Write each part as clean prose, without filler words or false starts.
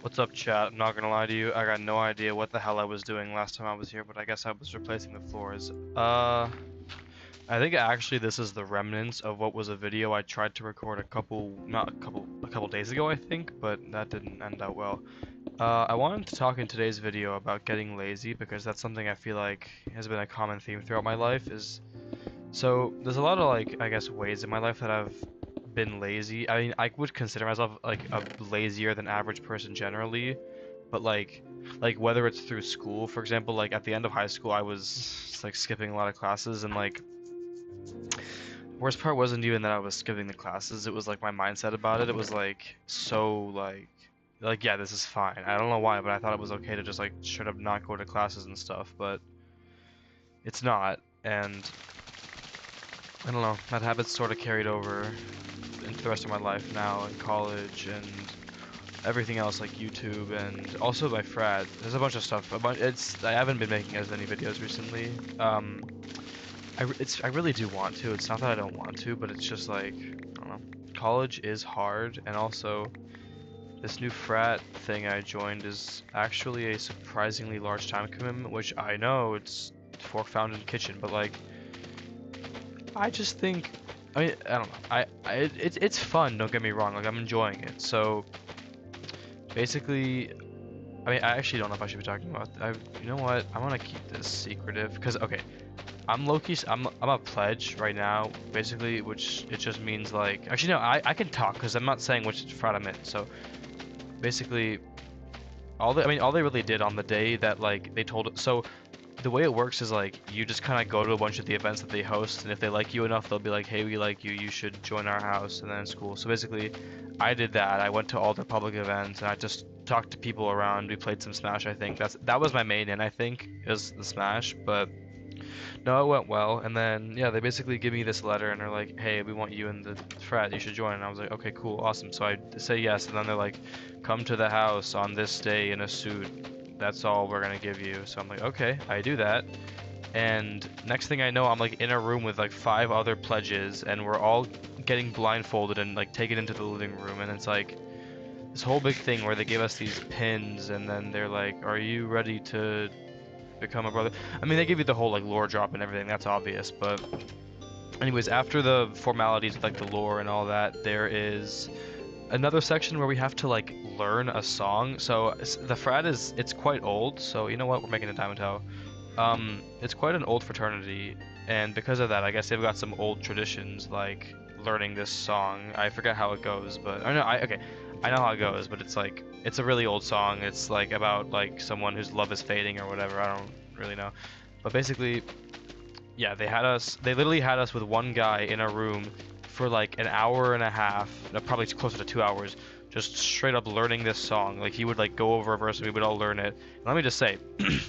What's up, chat? I'm not gonna lie to you, I got no idea what the hell I was doing last time I was here, but I guess I was replacing the floors. I think actually this is the remnants of what was a video I tried to record a couple days ago, I think, but that didn't end out well. I wanted to talk in today's video about getting lazy because that's something I feel like has been a common theme throughout my life so there's a lot of I guess ways in my life that I've been lazy. I mean, I would consider myself like a lazier than average person generally, but like whether it's through school, for example, like at the end of high school, I was like skipping a lot of classes, and like worst part wasn't even that I was skipping the classes. It was like my mindset about it. It was like so like yeah, this is fine. I don't know why, but I thought it was okay to just like straight up not go to classes and stuff, but it's not. And I don't know, that habit's sort of carried over into the rest of my life now in college and everything else like YouTube and also my frat. There's a bunch of stuff. I haven't been making as many videos recently. I really do want to. It's not that I don't want to, but it's just like I don't know. College is hard, and also this new frat thing I joined is actually a surprisingly large time commitment, which I know it's fork found in kitchen, but like I just think. I mean, I don't know. It's fun. Don't get me wrong. Like I'm enjoying it. So basically, I mean, I actually don't know if I should be talking about. You know what? I want to keep this secretive because okay, I'm low-key. I'm a pledge right now, basically, which it just means like. Actually, no, I can talk because I'm not saying which frat I'm in. So basically, all they really did on the day that like they told. So the way it works is like you just kind of go to a bunch of the events that they host, and if they like you enough, they'll be like, hey, we like you. You should join our house, and then it's cool. So basically, I did that. I went to all the public events, and I just talked to people around. We played some Smash. I think that was my main, and I think is the Smash, but. No, it went well, and then yeah, they basically give me this letter, and they're like, "Hey, we want you in the frat. You should join." And I was like, "Okay, cool, awesome." So I say yes, and then they're like, "Come to the house on this day in a suit. That's all we're gonna give you." So I'm like, "Okay," I do that, and next thing I know, I'm like in a room with like five other pledges, and we're all getting blindfolded and like taken into the living room, and it's like this whole big thing where they give us these pins, and then they're like, "Are you ready to become a brother?" I mean, they give you the whole like lore drop and everything. That's obvious, but anyways, after the formalities of like the lore and all that, there is another section where we have to like learn a song. So the frat it's quite old. So you know what? We're making a diamond toe. It's quite an old fraternity, and because of that, I guess they've got some old traditions like learning this song. I forget how it goes, but I know I know how it goes, but it's like it's a really old song. It's like about like someone whose love is fading or whatever. I don't really know, but basically, yeah, they literally had us with one guy in a room for like an hour and a half, no, probably closer to 2 hours, just straight up learning this song. Like he would like go over a verse and we would all learn it. And let me just say,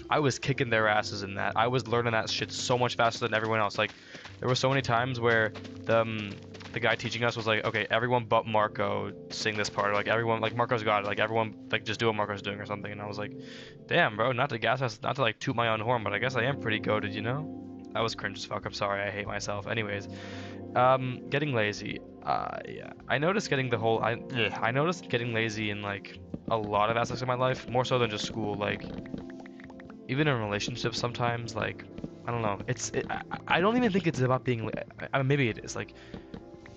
I was kicking their asses in that. I was learning that shit so much faster than everyone else. Like there were so many times where the guy teaching us was like, okay, everyone but Marco sing this part. Or, like everyone, like Marco's got it. Like everyone, like just do what Marco's doing or something. And I was like, damn, bro, not to gas us, not to like toot my own horn, but I guess I am pretty goated, you know? That was cringe as fuck. I'm sorry. I hate myself. Anyways, getting lazy. Yeah. I noticed getting lazy in like a lot of aspects of my life, more so than just school. Like even in relationships, sometimes. Like I don't know. I don't even think it's about being. I mean, maybe it is. Like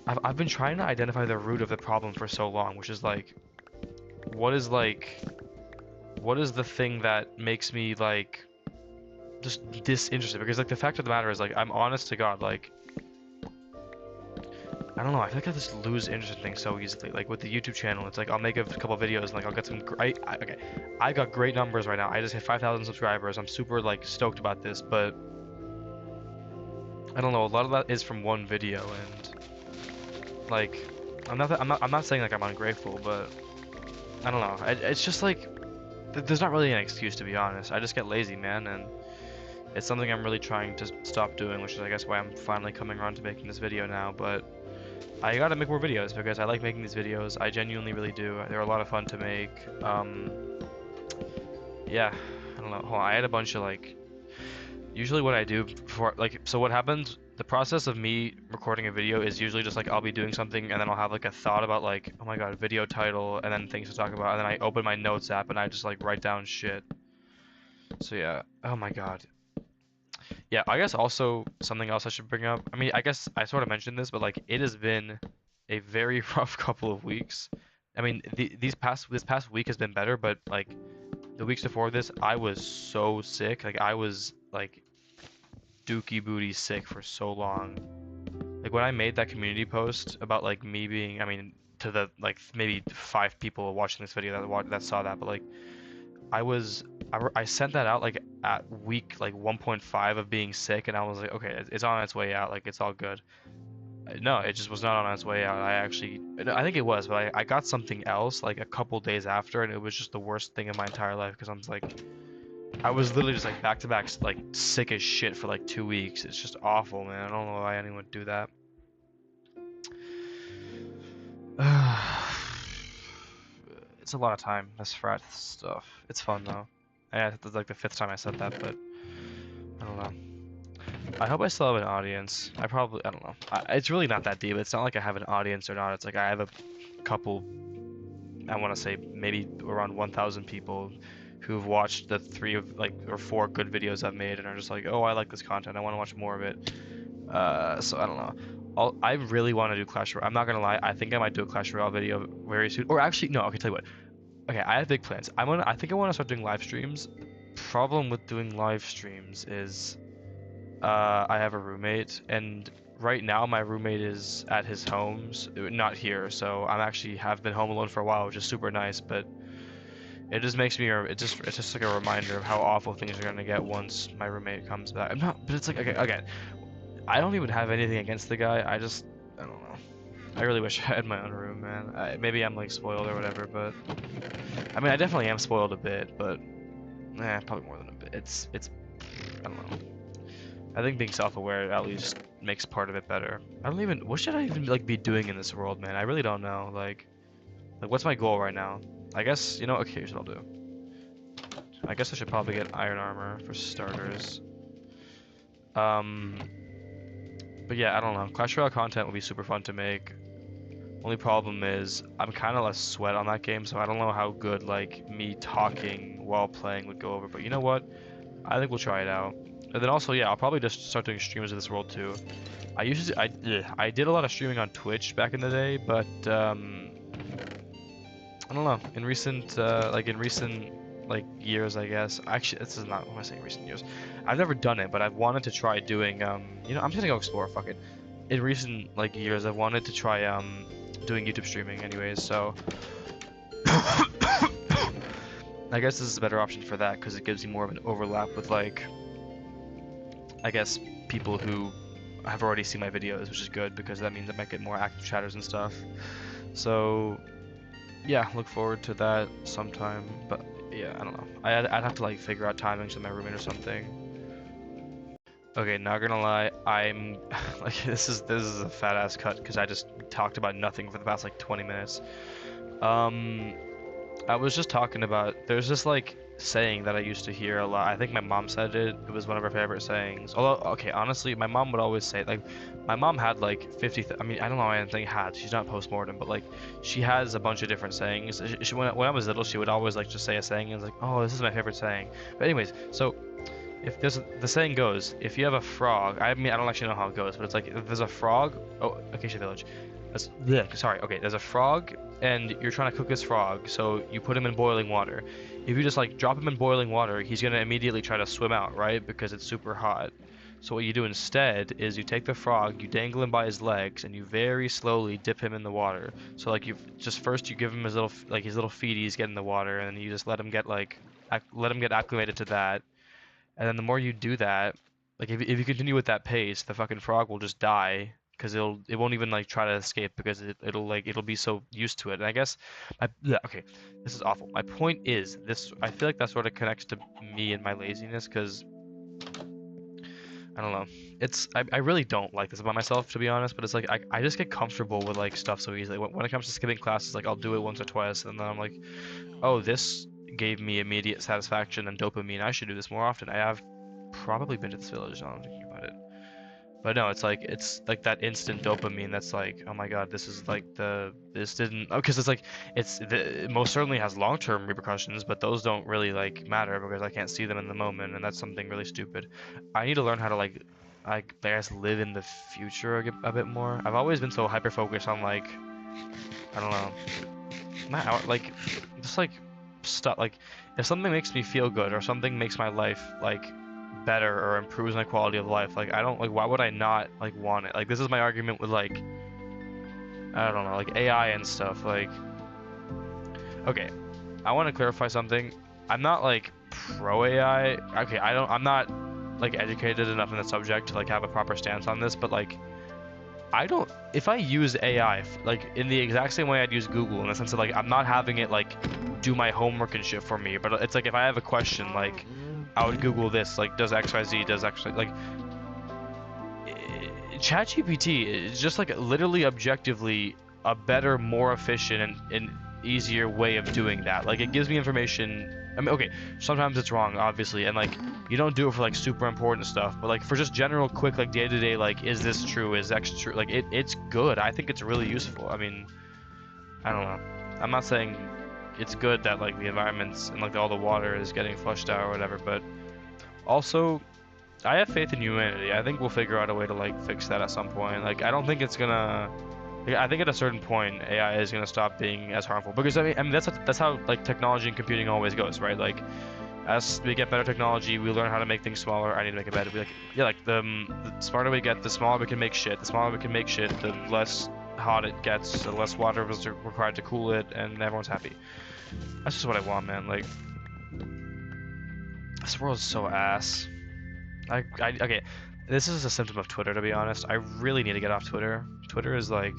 I've been trying to identify the root of the problem for so long, which is what is like, what is the thing that makes me like just disinterested? Because like the fact of the matter is like I'm honest to God, like I don't know. I feel like I just lose interest in things so easily. Like with the YouTube channel, it's like I'll make a couple videos and like I'll get some. Okay, I got great numbers right now. I just hit 5,000 subscribers. I'm super like stoked about this, but I don't know. A lot of that is from one video, and like I'm not saying like I'm ungrateful, but I don't know. It's just like there's not really an excuse to be honest. I just get lazy, man, and it's something I'm really trying to stop doing, which is I guess why I'm finally coming around to making this video now, but. I gotta make more videos because I like making these videos. I genuinely really do. They're a lot of fun to make. Yeah, I don't know. Hold on, I had a bunch of like Usually what I do before, like, so what happens, the process of me recording a video is usually just like I'll be doing something and then I'll have like a thought about like, oh my god, video title, and then things to talk about, and then I open my notes app and I just like write down shit. So yeah, oh my god. Yeah, I guess also something else I should bring up. I mean, I guess I sort of mentioned this, but like it has been a very rough couple of weeks. I mean, this past week has been better, but like the weeks before this, I was so sick. Like I was like dookie booty sick for so long. Like when I made that community post about like me being, I mean, to the like maybe 5 people watching this video that saw that, but like I was I sent that out like at week like 1.5 of being sick, and I was like, okay, it's on its way out, like it's all good. No, it just was not on its way out. I think it was, but I got something else like a couple days after, and it was just the worst thing in my entire life because I was literally just like back to back like sick as shit for like 2 weeks. It's just awful, man. I don't know why anyone would do that. It's a lot of time, this frat stuff. It's fun though. Yeah, it's like the 5th time I said that, but I don't know. I hope I still have an audience. I don't know. It's really not that deep. It's not like I have an audience or not. It's like I have a couple, I want to say maybe around 1,000 people who've watched the 3 of like or 4 good videos I've made and are just like, oh, I like this content. I want to watch more of it. So I don't know. I really want to do Clash Royale. I'm not gonna lie. I think I might do a Clash Royale video very soon. Or actually, no. Okay, tell you what. Okay, I have big plans. I think I want to start doing live streams. Problem with doing live streams is, I have a roommate, and right now my roommate is at his home, not here. So I'm actually have been home alone for a while, which is super nice. But it just makes me, it's just like a reminder of how awful things are gonna get once my roommate comes back. I'm not, but it's like okay, again, I don't even have anything against the guy. I don't know. I really wish I had my own room, man. Maybe I'm like spoiled or whatever, but I mean, I definitely am spoiled a bit, but probably more than a bit. I don't know. I think being self-aware at least makes part of it better. What should I even like be doing in this world, man? I really don't know. Like what's my goal right now? I guess, okay, here's what I'll do. I guess I should probably get iron armor for starters. But yeah, I don't know. Clash Royale content will be super fun to make. Only problem is I'm kind of less sweat on that game, so I don't know how good like me talking while playing would go over. But you know what? I think we'll try it out. And then also, yeah, I'll probably just start doing streams of this world too. I did a lot of streaming on Twitch back in the day, but I don't know. In recent like years, I guess. Actually, this is not what am I saying recent years. I've never done it, but I've wanted to try doing I'm just gonna go explore. Fuck it. In recent like years, I've wanted to try doing YouTube streaming, anyways. So I guess this is a better option for that because it gives you more of an overlap with like I guess people who have already seen my videos, which is good because that means I might get more active chatters and stuff. So yeah, look forward to that sometime. But yeah, I don't know. I'd have to like figure out timings with my roommate or something. Okay, not gonna lie, I'm like this is a fat ass cut because I just talked about nothing for the past like 20 minutes. I was just talking about there's this like saying that I used to hear a lot. I think my mom said it. It was one of her favorite sayings. Although, okay, honestly, my mom would always say like, my mom had like 50. I mean, I don't know why I think had. She's not postmortem, but like, she has a bunch of different sayings. When I was little, she would always like just say a saying and it's like, oh, this is my favorite saying. But anyways, so if there's the saying goes, if you have a frog, I mean, I don't actually know how it goes, but it's like if there's a frog. Oh, Acacia Village. Sorry. Okay, there's a frog, and you're trying to cook this frog, so you put him in boiling water. If you just like drop him in boiling water, he's gonna immediately try to swim out, right? Because it's super hot. So what you do instead is you take the frog, you dangle him by his legs, and you very slowly dip him in the water. So like first you give him his little feeties get in the water, and then you just let him get acclimated to that. And then the more you do that, like if you continue with that pace, the fucking frog will just die because it won't even like try to escape because it'll be so used to it. And I guess okay, this is awful. My point is this. I feel like that sort of connects to me and my laziness because I don't know. I really don't like this about myself, to be honest, but it's like I just get comfortable with like stuff so easily. When it comes to skipping classes, like I'll do it once or twice and then I'm like, oh, this gave me immediate satisfaction and dopamine. I should do this more often. I have probably been to this village now that I'm thinking about it. But no, it's like that instant dopamine that's like, oh my God, this is like this didn't, oh, because it's like it most certainly has long-term repercussions, but those don't really like matter because I can't see them in the moment, and that's something really stupid. I need to learn how to like I guess live in the future a bit more. I've always been so hyper focused on like, I don't know, not like just like stuff like if something makes me feel good or something makes my life like better or improves my quality of life, like I don't like, why would I not like want it? Like this is my argument with like, I don't know, like AI and stuff. Like, okay, I want to clarify something. I'm not like pro AI. Okay, I'm not like educated enough in the subject to like have a proper stance on this, but like I don't, if I use AI like in the exact same way I'd use Google, in the sense of like I'm not having it like do my homework and shit for me, but it's like if I have a question, like I would Google this, like does XYZ, does X, like ChatGPT is just like literally objectively a better, more efficient and easier way of doing that. Like it gives me information. I mean, okay, sometimes it's wrong, obviously, and like you don't do it for like super important stuff, but like for just general, quick, like day to day, like is this true? Is X true? Like it's good. I think it's really useful. I mean, I don't know. I'm not saying it's good that like the environments and like all the water is getting flushed out or whatever, but also I have faith in humanity. I think we'll figure out a way to like fix that at some point. Like I don't think it's gonna. Like, I think at a certain point AI is gonna stop being as harmful because I mean that's how like technology and computing always goes, right? Like as we get better technology, we learn how to make things smaller. I need to make it better. Like yeah, like the smarter we get, the smaller we can make shit. The smaller we can make shit, the less hot it gets, the less water was required to cool it, and everyone's happy. That's just what I want, man. Like this world is so ass. Okay, this is a symptom of Twitter, to be honest. I really need to get off Twitter. Twitter is like,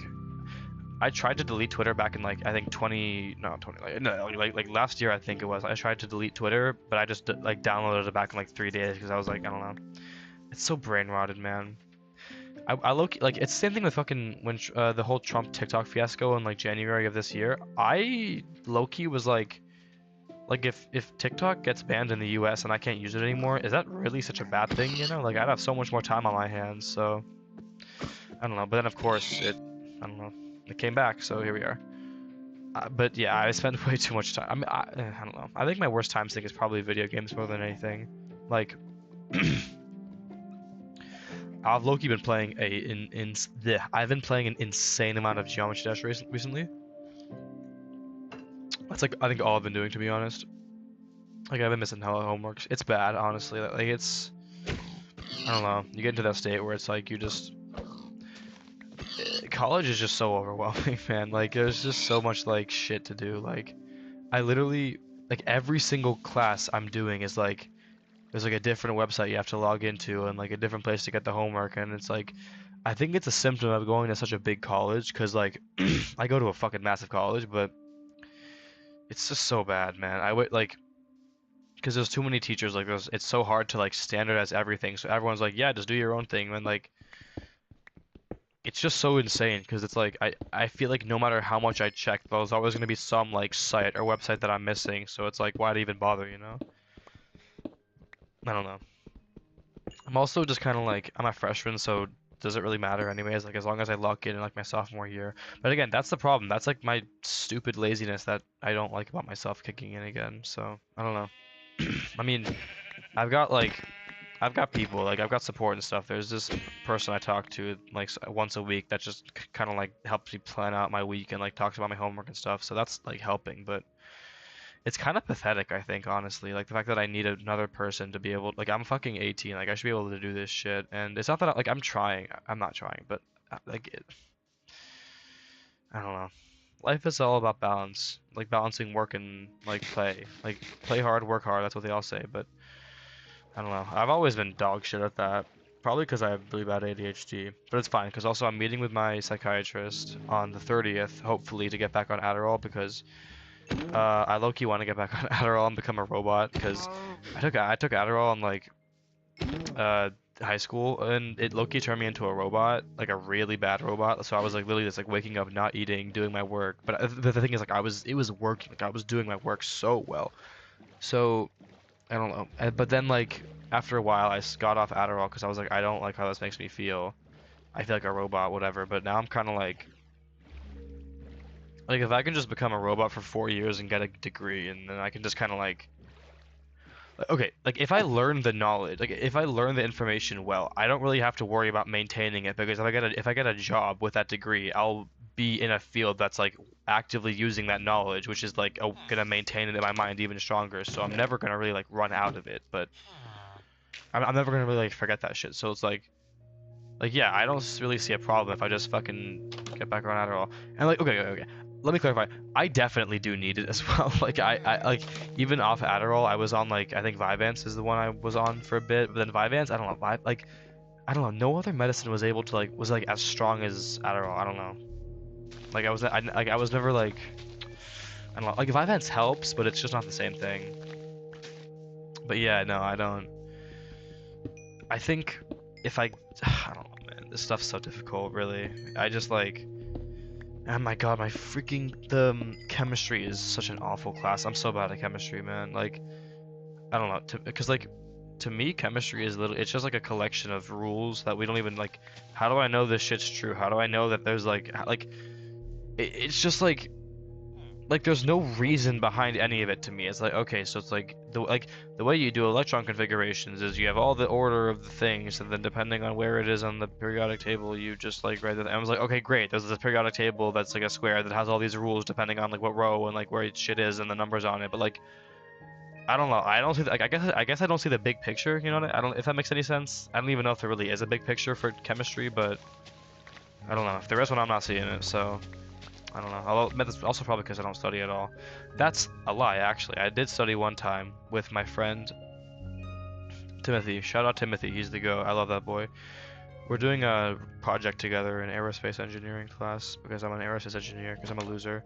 I tried to delete Twitter back in like I think 20, no 20, like no, like last year I think it was. I tried to delete Twitter, but I just like downloaded it back in like 3 days because I was like, I don't know. It's so brain rotted, man. I look like it's the same thing with fucking when the whole Trump TikTok fiasco in like January of this year. I low-key was like if TikTok gets banned in the US and I can't use it anymore, is that really such a bad thing, you know? Like I'd have so much more time on my hands, so I don't know. But then of course I don't know, it came back, so here we are. But yeah, I spent way too much time. I mean, I don't know. I think my worst time sink is probably video games more than anything. Like I've low-key been playing I've been playing an insane amount of Geometry Dash recently. That's like I think all I've been doing, to be honest. Like I've been missing hella homeworks. It's bad, honestly. Like it's, I don't know. You get into that state where it's like you just, college is just so overwhelming, man. Like there's just so much like shit to do. Like I literally, like every single class I'm doing is like, there's like a different website you have to log into and like a different place to get the homework, and it's like, I think it's a symptom of going to such a big college, cause like I go to a fucking massive college, but it's just so bad, man. I would like, because there's too many teachers, like there's, it's so hard to like standardize everything, so everyone's like, yeah, just do your own thing, and like it's just so insane because it's like I feel like no matter how much I check, there's always going to be some like site or website that I'm missing, so it's like, why'd even bother, you know? I don't know. I'm also just kind of like, I'm a freshman, so does it really matter anyways? Like as long as I lock in like my sophomore year. But again, that's the problem. That's like my stupid laziness that I don't like about myself kicking in again. So I don't know. I mean, I've got like, I've got people, like I've got support and stuff. There's this person I talk to like once a week that just kind of like helps me plan out my week and like talks about my homework and stuff. So that's like helping, but it's kind of pathetic, I think, honestly. Like the fact that I need another person to be able, like I'm fucking 18, like I should be able to do this shit. And it's not that like I'm trying. I'm not trying, but like I don't know. Life is all about balance, like balancing work and like play. Like play hard, work hard. That's what they all say, but I don't know. I've always been dog shit at that. Probably because I have really bad ADHD. But it's fine, because also I'm meeting with my psychiatrist on the 30th, hopefully, to get back on Adderall, because I low-key want to get back on Adderall and become a robot, because I took Adderall in, like, high school, and it low-key turned me into a robot, like a really bad robot. So I was, like, literally just, like, waking up, not eating, doing my work. But the thing is, like, it was working. Like, I was doing my work so well. So I don't know. But then like after a while, got off Adderall because I was like, I don't like how this makes me feel. I feel like a robot, whatever. But now I'm kind of like if I can just become a robot for 4 years and get a degree, and then I can just kind of okay, like if I learn the knowledge, like if I learn the information well, I don't really have to worry about maintaining it because if I get a job with that degree, I'll be in a field that's like actively using that knowledge, which is like gonna maintain it in my mind even stronger. So I'm never gonna really like run out of it, but I'm never gonna really like forget that shit. So it's like yeah, I don't really see a problem if I just fucking get back on Adderall. And like okay. Let me clarify. I definitely do need it as well. Like I like even off Adderall, I was on like I think Vyvanse is the one I was on for a bit, but then Vyvanse, I don't know, I don't know, no other medicine was able to like was like as strong as Adderall. I don't know. I was never like I don't know. Like Vyvanse helps, but it's just not the same thing. But yeah, no, I don't. I think if I don't know, man. This stuff's so difficult, really. I just like oh my god, my freaking the chemistry is such an awful class. I'm so bad at chemistry, man. Like I don't know, because like to me, chemistry is it's just like a collection of rules that we don't even like. How do I know this shit's true? How do I know that there's like it's just like there's no reason behind any of it to me. It's like okay, so it's like the way you do electron configurations is you have all the order of the things, and then depending on where it is on the periodic table, you just like write it. I was like, okay, great. There's this periodic table that's like a square that has all these rules depending on like what row and like where shit is and the numbers on it. But like, I don't know. I don't see like I guess I don't see the big picture. You know what I don't if that makes any sense. I don't even know if there really is a big picture for chemistry, but I don't know. If there is one, I'm not seeing it. So. I don't know. That's also probably because I don't study at all. That's a lie, actually. I did study one time with my friend Timothy. Shout out Timothy. He's the go. I love that boy. We're doing a project together in aerospace engineering class because I'm an aerospace engineer because I'm a loser.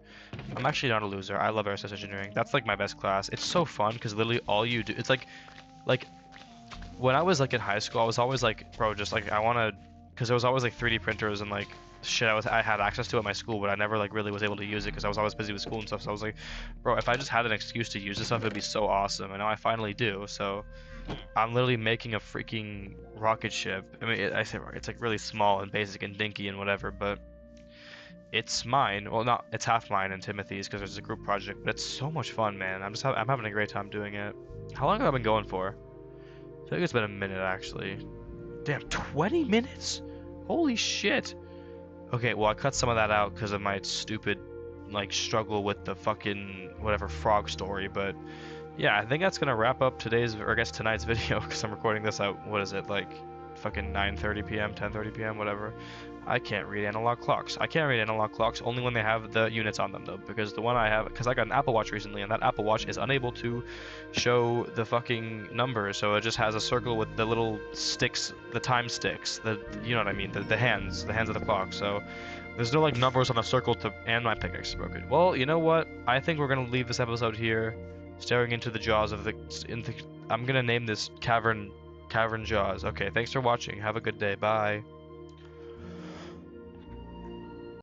I'm actually not a loser. I love aerospace engineering. That's like my best class. It's so fun because literally all you do, it's like when I was like in high school, I was always like, bro, just like I want to, because there was always like 3D printers and like shit I had access to at my school, but I never like really was able to use it because I was always busy with school and stuff. So I was like, bro, if I just had an excuse to use this stuff, it'd be so awesome. And now I finally do. So I'm literally making a freaking rocket ship. I mean, I say it's like really small and basic and dinky and whatever, but it's mine. Well, not it's half mine and Timothy's because it's a group project, but it's so much fun, man. I'm having a great time doing it. How long have I been going for? I think it's been a minute actually. Damn, 20 minutes? Holy shit. Okay, well I cut some of that out because of my stupid like struggle with the fucking whatever frog story, but yeah, I think that's gonna wrap up today's or I guess tonight's video because I'm recording this at what is it like fucking 9:30 p.m., 10:30 p.m., whatever. I can't read analog clocks. I can't read analog clocks only when they have the units on them though, because the one I have, because I got an Apple Watch recently, and that Apple Watch is unable to show the fucking numbers, so it just has a circle with the little sticks, the time sticks, you know what I mean, the hands of the clock. So there's no like numbers on a circle to, and my pickaxe is broken. Well, you know what? I think we're gonna leave this episode here, staring into the jaws of I'm gonna name this cavern jaws. Okay, thanks for watching. Have a good day. Bye.